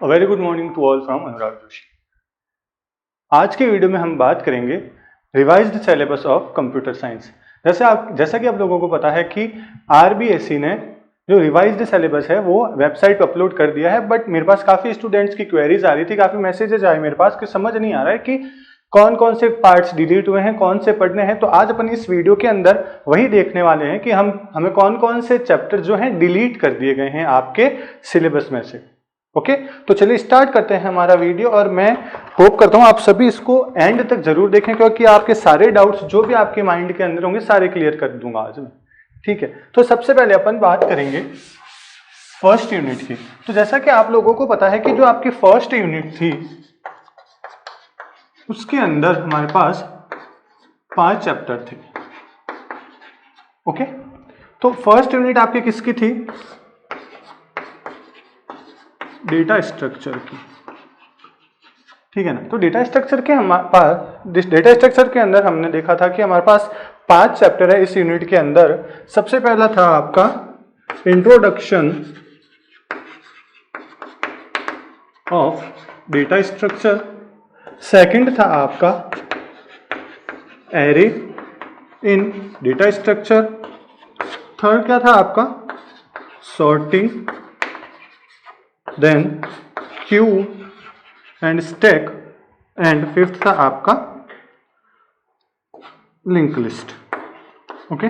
A very good morning to all from अनुराग जोशी। आज के video में हम बात करेंगे revised syllabus of computer science. जैसा कि आप लोगों को पता है कि आरबीएसई ने जो रिवाइज्ड सिलेबस है वो वेबसाइट पर अपलोड कर दिया है, बट मेरे पास काफ़ी स्टूडेंट्स की क्वेरीज आ रही थी, काफ़ी मैसेजेस आए मेरे पास कि समझ नहीं आ रहा है कि कौन कौन से पार्ट्स डिलीट हुए हैं, कौन से पढ़ने हैं। तो आज अपन इस वीडियो के अंदर वही देखने वाले हैं कि हमें कौन कौन से चैप्टर जो हैं डिलीट कर दिए गए हैं आपके सिलेबस में से। ओके, तो चलिए स्टार्ट करते हैं हमारा वीडियो, और मैं होप करता हूं आप सभी इसको एंड तक जरूर देखें, क्योंकि आपके सारे डाउट्स जो भी आपके माइंड के अंदर होंगे सारे क्लियर कर दूंगा आज मैं। ठीक है, तो सबसे पहले अपन बात करेंगे फर्स्ट यूनिट की। तो जैसा कि आप लोगों को पता है कि जो आपकी फर्स्ट यूनिट थी उसके अंदर हमारे पास 5 चैप्टर थे। ओके, तो फर्स्ट यूनिट आपकी किसकी थी? डेटा स्ट्रक्चर की। ठीक है ना। तो डेटा स्ट्रक्चर के हमारे पास डेटा स्ट्रक्चर के अंदर हमने देखा था कि हमारे पास 5 चैप्टर है इस यूनिट के अंदर। सबसे पहला था आपका introduction of data structure, second था आपका array in data structure, third क्या था आपका sorting, then queue and stack, and fifth था आपका लिंक लिस्ट। ओके,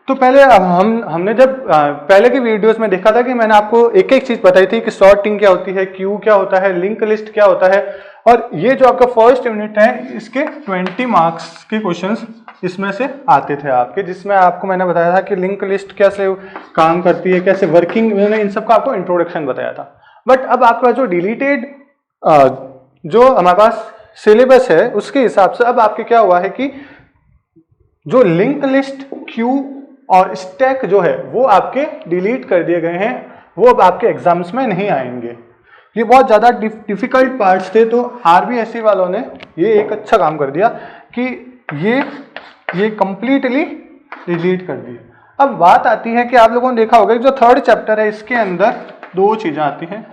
तो पहले हमने जब पहले की वीडियोस में देखा था कि मैंने आपको एक एक चीज बताई थी कि सॉर्टिंग क्या होती है, क्यू क्या होता है, लिंक लिस्ट क्या होता है। और ये जो आपका फर्स्ट यूनिट है इसके 20 मार्क्स के क्वेश्चंस इसमें से आते थे आपके, जिसमें आपको मैंने बताया था कि लिंक लिस्ट कैसे काम करती है, कैसे वर्किंग, मैंने इन सब का आपको इंट्रोडक्शन बताया था। बट अब आपका जो डिलीटेड जो हमारे पास सिलेबस है उसके हिसाब से अब आपके क्या हुआ है कि जो लिंक लिस्ट, क्यू और स्टैक जो है वो आपके डिलीट कर दिए गए हैं, वो अब आपके एग्जाम्स में नहीं आएंगे। ये बहुत ज़्यादा डिफिकल्ट पार्ट्स थे, तो आरबीएसई वालों ने ये एक अच्छा काम कर दिया कि ये कंप्लीटली डिलीट कर दिए। अब बात आती है कि आप लोगों ने देखा होगा कि जो थर्ड चैप्टर है इसके अंदर 2 चीज़ें आती हैं,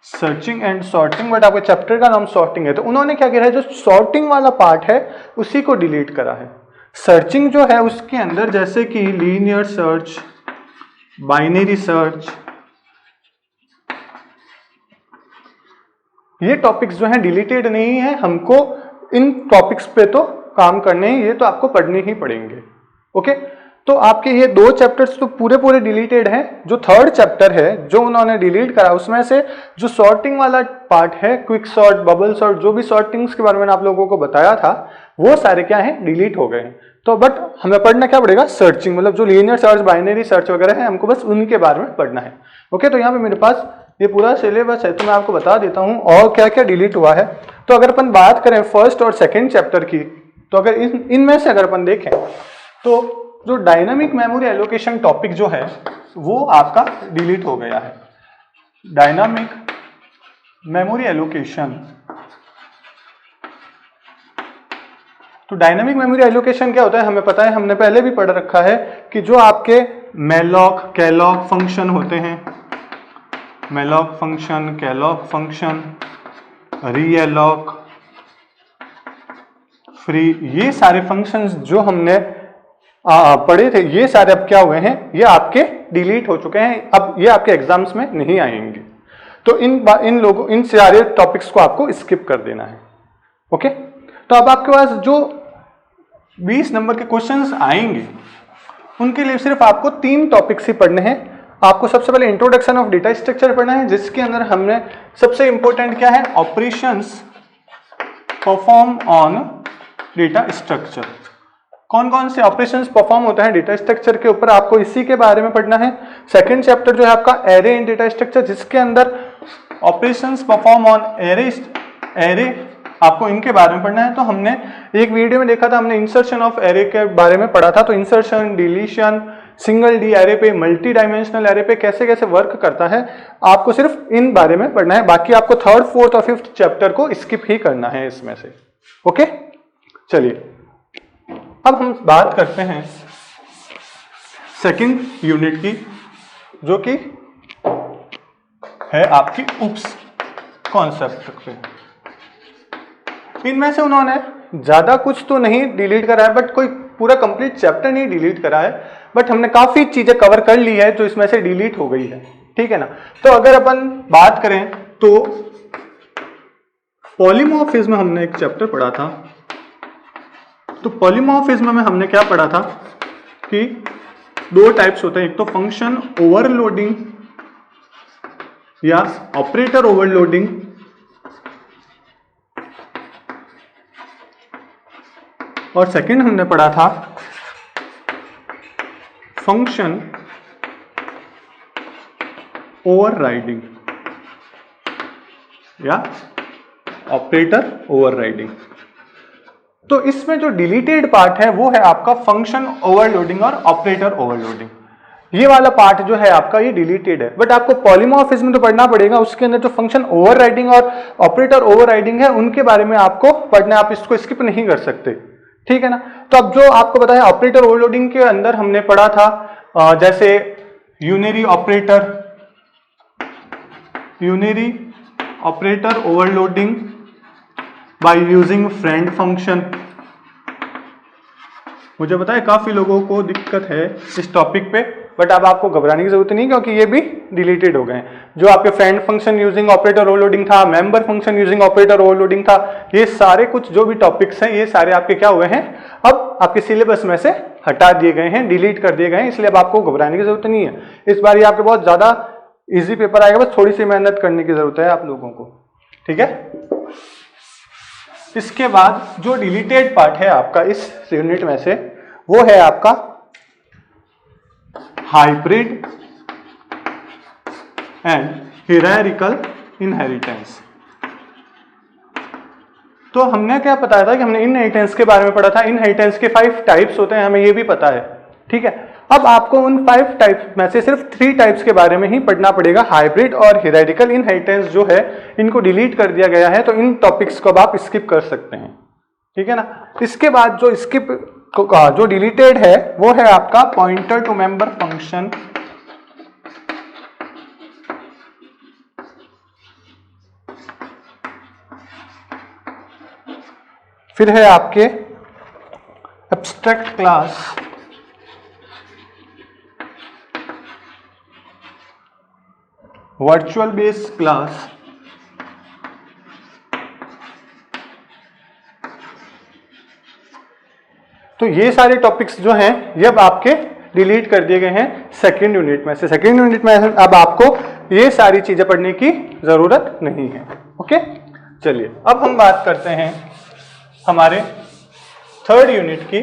सर्चिंग एंड सॉर्टिंग, बट आपके चैप्टर का नाम सॉर्टिंग है। तो उन्होंने क्या किया है, जो सॉर्टिंग वाला पार्ट है उसी को डिलीट करा है। सर्चिंग जो है उसके अंदर जैसे कि लीनियर सर्च, बाइनरी सर्च, ये टॉपिक्स जो हैं डिलीटेड नहीं है, हमको इन टॉपिक्स पे तो काम करने हैं, ये तो आपको पढ़ने ही पड़ेंगे। ओके, तो आपके ये 2 चैप्टर्स तो पूरे डिलीटेड हैं। जो थर्ड चैप्टर है जो उन्होंने डिलीट करा उसमें से जो सॉर्टिंग वाला पार्ट है, क्विक सॉर्ट, बबल सॉर्ट, जो भी सॉर्टिंग्स के बारे में आप लोगों को बताया था वो सारे क्या हैं, डिलीट हो गए हैं। तो बट हमें पढ़ना क्या पड़ेगा, सर्चिंग, मतलब जो लीनियर सर्च, बाइनरी सर्च वगैरह है हमको बस उनके बारे में पढ़ना है। ओके, तो यहाँ पे मेरे पास ये पूरा सिलेबस है, तो मैं आपको बता देता हूँ और क्या क्या डिलीट हुआ है। तो अगर अपन बात करें फर्स्ट और सेकेंड चैप्टर की, तो अगर इनमें से अगर अपन देखें तो जो डायनामिक मेमोरी एलोकेशन टॉपिक जो है वो आपका डिलीट हो गया है। डायनामिक मेमोरी एलोकेशन, तो डायनामिक मेमोरी एलोकेशन क्या होता है हमें पता है, हमने पहले भी पढ़ रखा है कि जो आपके मेलॉक, कैलॉक फंक्शन होते हैं, malloc function, calloc function, realloc, free, ये सारे फंक्शंस जो हमने पढ़े थे ये सारे अब क्या हुए हैं, ये आपके डिलीट हो चुके हैं, अब ये आपके एग्जाम्स में नहीं आएंगे। तो इन सारे टॉपिक्स को आपको स्किप कर देना है। ओके, तो अब आपके पास जो 20 नंबर के क्वेश्चंस आएंगे उनके लिए सिर्फ आपको 3 टॉपिक्स ही पढ़ने हैं। आपको सबसे पहले इंट्रोडक्शन ऑफ डेटा स्ट्रक्चर पढ़ना है, जिसके अंदर हमने सबसे इंपॉर्टेंट क्या है, operations perform on data structure. कौन कौन से ऑपरेशंस परफॉर्म होते हैं डेटा स्ट्रक्चर के ऊपर, आपको इसी के बारे में पढ़ना है। सेकंड चैप्टर जो है आपका एरे इन डेटा स्ट्रक्चर, जिसके अंदर ऑपरेशंस परफॉर्म ऑन एरे आपको इनके बारे में पढ़ना है। तो हमने एक वीडियो में देखा था, हमने इंसर्शन ऑफ एरे के बारे में पढ़ा था। तो insertion, deletion, single D array पे, मल्टी डायमेंशनल एरे पे कैसे कैसे वर्क करता है, आपको सिर्फ इन बारे में पढ़ना है। बाकी आपको थर्ड, फोर्थ और फिफ्थ चैप्टर को स्किप ही करना है इसमें से। ओके, चलिए अब हम बात करते हैं सेकंड यूनिट की, जो कि है आपकी उप्स कॉन्सेप्ट पे। इनमें से उन्होंने ज्यादा कुछ तो नहीं डिलीट करा है, बट कोई पूरा कंप्लीट चैप्टर नहीं डिलीट करा है, बट हमने काफी चीजें कवर कर ली है जो इसमें से डिलीट हो गई है, ठीक है ना। तो अगर अपन बात करें तो पॉलीमॉर्फिज्म हमने एक चैप्टर पढ़ा था, तो पॉलीमॉर्फिज्म में हमने क्या पढ़ा था कि दो टाइप्स होते हैं, एक तो फंक्शन ओवरलोडिंग या ऑपरेटर ओवरलोडिंग, और सेकंड हमने पढ़ा था फंक्शन ओवरराइडिंग या ऑपरेटर ओवरराइडिंग। तो इसमें जो डिलीटेड पार्ट है वो है आपका फंक्शन ओवरलोडिंग और ऑपरेटर ओवरलोडिंग। ये वाला पार्ट जो है आपका ये डिलीटेड है, बट आपको पॉलीमॉर्फिज्म तो पढ़ना पड़ेगा, उसके अंदर जो फंक्शन ओवरराइडिंग और ऑपरेटर ओवरराइडिंग है उनके बारे में आपको पढ़ना है, आप इसको स्किप नहीं कर सकते, ठीक है ना। तो अब जो आपको पता है ऑपरेटर ओवरलोडिंग के अंदर हमने पढ़ा था जैसे unary operator overloading by using friend function. मुझे पता है काफी लोगों को दिक्कत है इस टॉपिक पे, बट अब आपको घबराने की जरूरत नहीं क्योंकि ये भी डिलीटेड हो गए हैं। जो आपके friend function using operator overloading था, member function using operator overloading था, ये सारे कुछ जो भी टॉपिक्स हैं ये सारे आपके क्या हुए हैं, अब आपके सिलेबस में से हटा दिए गए हैं, डिलीट कर दिए गए हैं, इसलिए अब आपको घबराने की जरूरत नहीं है। इस बार ये आपके बहुत ज्यादा इजी पेपर आएगा, बस थोड़ी सी मेहनत करने की जरूरत है आप लोगों को, ठीक है। इसके बाद जो डिलीटेड पार्ट है आपका इस यूनिट में से वो है आपका हाइब्रिड एंड हिरारिकल इनहेरिटेंस। तो हमने क्या बताया था कि हमने इनहेरिटेंस के बारे में पढ़ा था, इनहेरिटेंस के 5 टाइप्स होते हैं, हमें ये भी पता है, ठीक है। अब आपको उन 5 टाइप्स में से सिर्फ 3 टाइप्स के बारे में ही पढ़ना पड़ेगा। हाइब्रिड और हिरारिकल इनहेरिटेंस जो है इनको डिलीट कर दिया गया है, तो इन टॉपिक्स को आप स्किप कर सकते हैं, ठीक है ना। इसके बाद जो डिलीटेड है वो है आपका पॉइंटर टू मेंबर फंक्शन, फिर है आपके abstract class, virtual base class, तो ये सारे टॉपिक्स जो हैं ये अब आपके डिलीट कर दिए गए हैं सेकेंड यूनिट में से। सेकेंड यूनिट में अब आपको ये सारी चीजें पढ़ने की जरूरत नहीं है, ओके। चलिए अब हम बात करते हैं हमारे थर्ड यूनिट की।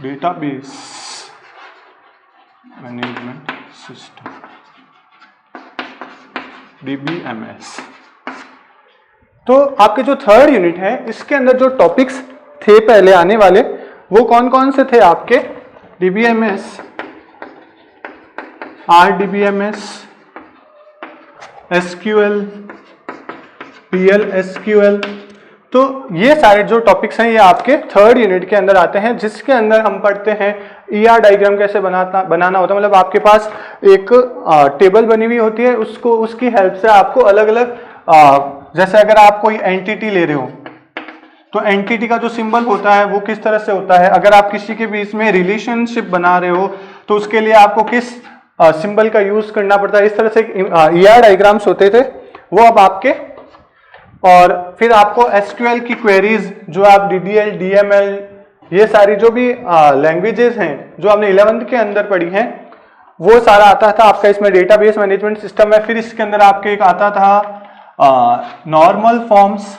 Database management system, DBMS। तो आपके जो थर्ड यूनिट है इसके अंदर जो टॉपिक्स थे पहले आने वाले वो कौन कौन से थे आपके? DBMS, RDBMS, SQL, PLSQL। तो ये सारे जो टॉपिक्स हैं ये आपके थर्ड यूनिट के अंदर आते हैं, जिसके अंदर हम पढ़ते हैं ER डायग्राम कैसे बनाना होता है। मतलब आपके पास एक टेबल बनी हुई होती है, उसकी हेल्प से आपको अलग अलग जैसे अगर आप कोई एंटिटी ले रहे हो तो एंटिटी का जो सिंबल होता है वो किस तरह से होता है। अगर आप किसी के बीच में रिलेशनशिप बना रहे हो तो उसके लिए आपको किस सिंबल का यूज करना पड़ता है। इस तरह से ER डायग्राम्स होते थे वो अब आपके। और फिर आपको SQL की क्वेरीज जो आप DDL, DML, ये सारी जो भी लैंग्वेजेस हैं जो आपने 11th के अंदर पढ़ी हैं वो सारा आता था आपका इसमें। डेटाबेस मैनेजमेंट सिस्टम है, फिर इसके अंदर आपके एक आता था नॉर्मल फॉर्म्स,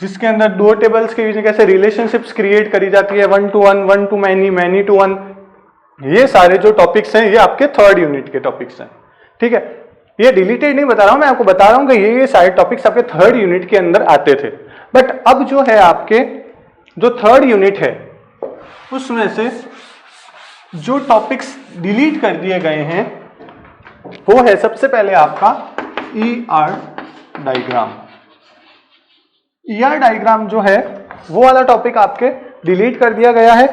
जिसके अंदर दो टेबल्स के बीच में कैसे रिलेशनशिप्स क्रिएट करी जाती है, 1 to 1, 1 to many, many to 1। ये सारे जो टॉपिक्स हैं ये आपके थर्ड यूनिट के टॉपिक्स हैं, ठीक है। ये डिलीटेड नहीं बता रहा हूं, मैं आपको बता रहा हूं कि ये सारे टॉपिक्स आपके थर्ड यूनिट के अंदर आते थे। बट अब जो है आपके जो थर्ड यूनिट है उसमें से जो टॉपिक्स डिलीट कर दिए गए हैं वो है सबसे पहले आपका ER डायग्राम। ER डायग्राम जो है वो वाला टॉपिक आपके डिलीट कर दिया गया है।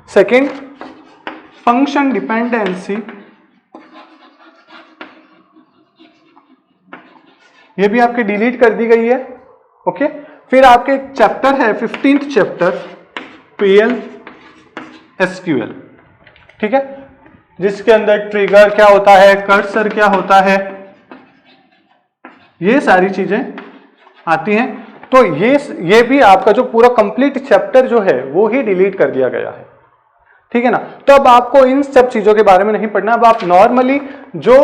सेकंड, फंक्शन डिपेंडेंसी, ये भी आपके डिलीट कर दी गई है। ओके, फिर आपके एक चैप्टर है 15th चैप्टर PL SQL, ठीक है, जिसके अंदर ट्रिगर क्या होता है, कर्सर क्या होता है, ये सारी चीजें आती हैं। तो ये भी आपका जो पूरा कंप्लीट चैप्टर जो है वो ही डिलीट कर दिया गया है, ठीक है ना। तो अब आपको इन सब चीजों के बारे में नहीं पढ़ना। अब आप नॉर्मली जो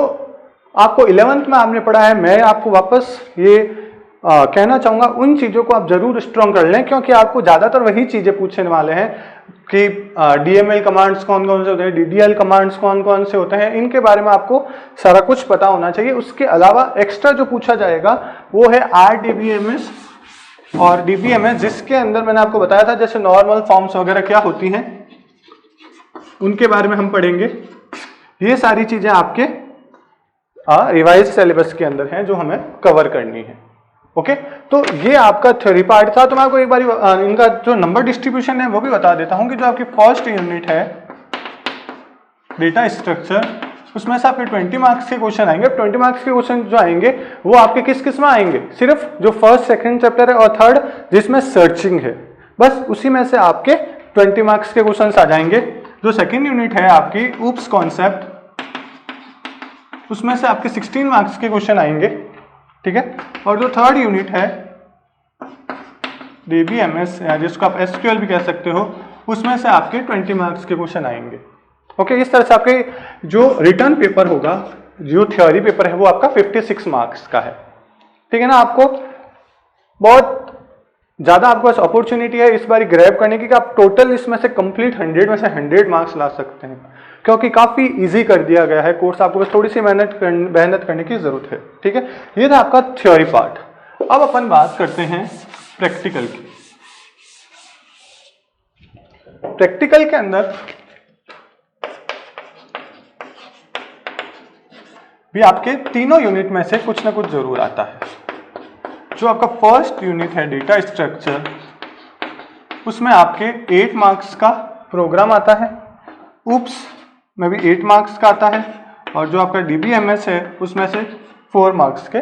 आपको 11th में आपने पढ़ा है, मैं आपको वापस ये कहना चाहूंगा उन चीजों को आप जरूर स्ट्रॉन्ग कर लें, क्योंकि आपको ज्यादातर वही चीजें पूछने वाले हैं कि DML कमांड्स कौन कौन से होते हैं, DDL कमांड्स कौन कौन से होते हैं, इनके बारे में आपको सारा कुछ पता होना चाहिए। उसके अलावा एक्स्ट्रा जो पूछा जाएगा वो है RDBMS और DBMS, जिसके अंदर मैंने आपको बताया था जैसे नॉर्मल फॉर्म्स वगैरह क्या होती हैं उनके बारे में हम पढ़ेंगे। ये सारी चीजें आपके रिवाइज सिलेबस के अंदर हैं जो हमें कवर करनी है। ओके, तो ये आपका थ्योरी पार्ट था। तो मैं आपको एक बार इनका जो नंबर डिस्ट्रीब्यूशन है वो भी बता देता हूं कि जो आपकी फर्स्ट यूनिट है डेटा स्ट्रक्चर, उसमें से आपके 20 मार्क्स के क्वेश्चन आएंगे। 20 मार्क्स के क्वेश्चन जो आएंगे वो आपके किस किस में आएंगे, सिर्फ जो फर्स्ट सेकंड चैप्टर है और थर्ड जिसमें सर्चिंग है, बस उसी में से आपके 20 मार्क्स के क्वेश्चन आ जाएंगे। जो सेकंड यूनिट है आपकी ऊप्स कॉन्सेप्ट, उसमें से आपके 16 मार्क्स के क्वेश्चन आएंगे, ठीक है। और जो थर्ड यूनिट है DBMS या जिसको आप SQL भी कह सकते हो, उसमें से आपके 20 मार्क्स के क्वेश्चन आएंगे। ओके, इस तरह से आपके जो रिटर्न पेपर होगा, जो थ्योरी पेपर है वो आपका 56 मार्क्स का है, ठीक है ना। आपको बहुत ज्यादा आपके पास अपॉर्चुनिटी है इस बार ग्रैब करने की कि आप टोटल इसमें से कंप्लीट 100 में से 100 मार्क्स ला सकते हैं, क्योंकि काफी इजी कर दिया गया है कोर्स। आपको बस थोड़ी सी मेहनत करने की जरूरत है, ठीक है। ये था आपका थ्योरी पार्ट। अब अपन बात करते हैं प्रैक्टिकल की। प्रैक्टिकल के अंदर भी आपके तीनों यूनिट में से कुछ ना कुछ जरूर आता है। जो आपका फर्स्ट यूनिट है डेटा स्ट्रक्चर, उसमें आपके 8 मार्क्स का प्रोग्राम आता है। ऊप्स में भी 8 मार्क्स का आता है। और जो आपका DBMS है उसमें से 4 मार्क्स के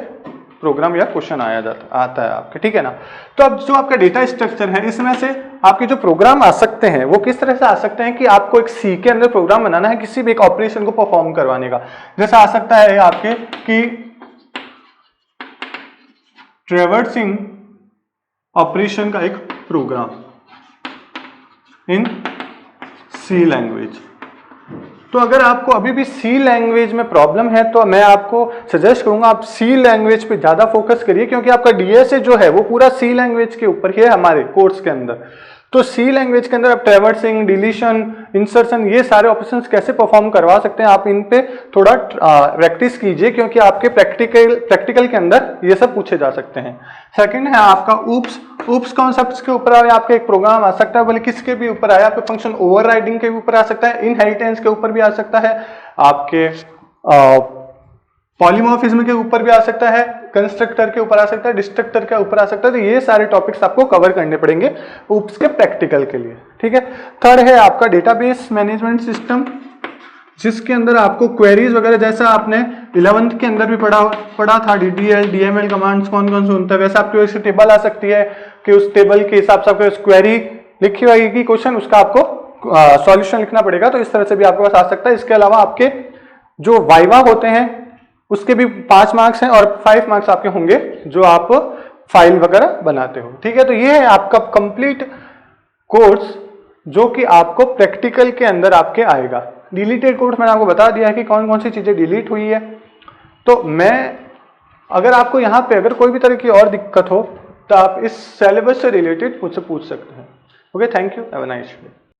प्रोग्राम या क्वेश्चन आता है आपके, ठीक है ना। तो अब जो आपका डेटा स्ट्रक्चर है इसमें से आपके जो प्रोग्राम आ सकते हैं वो किस तरह से आ सकते हैं कि आपको एक सी के अंदर प्रोग्राम बनाना है किसी भी एक ऑपरेशन को परफॉर्म करवाने का। जैसा आ सकता है आपके कि ट्रैवर्सिंग ऑपरेशन का एक प्रोग्राम इन सी लैंग्वेज। तो अगर आपको अभी भी सी लैंग्वेज में प्रॉब्लम है तो मैं आपको सजेस्ट करूंगा आप सी लैंग्वेज पे ज्यादा फोकस करिए, क्योंकि आपका डीएसए जो है वो पूरा सी लैंग्वेज के ऊपर ही है हमारे कोर्स के अंदर। तो सी लैंग्वेज के अंदर आप ट्रैवर्सिंग, डिलीशन, इंसर्शन, ये सारे ऑपरेशंस कैसे परफॉर्म करवा सकते हैं, आप इन पे थोड़ा प्रैक्टिस कीजिए, क्योंकि आपके प्रैक्टिकल के अंदर ये सब पूछे जा सकते हैं। सेकंड है आपका ऊप्स कॉन्सेप्ट्स के ऊपर आए आपका एक प्रोग्राम आ सकता है, बोले किसके भी ऊपर आया, आपके फंक्शन ओवरराइडिंग के ऊपर आ सकता है, इनहेरिटेंस के ऊपर भी आ सकता है, आपके पॉलीमॉर्फिज्म के ऊपर भी आ सकता है, कंस्ट्रक्टर के ऊपर आ सकता है, डिस्ट्रक्टर के ऊपर आ सकता है। तो ये सारे टॉपिक्स आपको कवर करने पड़ेंगे ऊप्स के प्रैक्टिकल के लिए, ठीक है। थर्ड है आपका डेटाबेस मैनेजमेंट सिस्टम, जिसके अंदर आपको क्वेरीज वगैरह जैसा आपने 11th के अंदर भी पढ़ा था, DDL, DML कमांड्स कौन कौन से होता है, वैसे आपकी एक टेबल आ सकती है कि उस टेबल के हिसाब से आपको क्वेरी लिखी होगी क्वेश्चन, उसका आपको सॉल्यूशन लिखना पड़ेगा। तो इस तरह से भी आपके पास आ सकता है। इसके अलावा आपके जो वाइवा होते हैं उसके भी 5 मार्क्स हैं और 5 मार्क्स आपके होंगे जो आप फाइल वगैरह बनाते हो, ठीक है। तो ये है आपका कंप्लीट कोर्स जो कि आपको प्रैक्टिकल के अंदर आपके आएगा। डिलीटेड कोर्स मैंने आपको बता दिया है कि कौन कौन सी चीजें डिलीट हुई है। तो मैं अगर आपको यहाँ पे अगर कोई भी तरह की और दिक्कत हो तो आप इस सिलेबस से रिलेटेड मुझसे पूछ सकते हैं। Okay, thank you, have a nice day.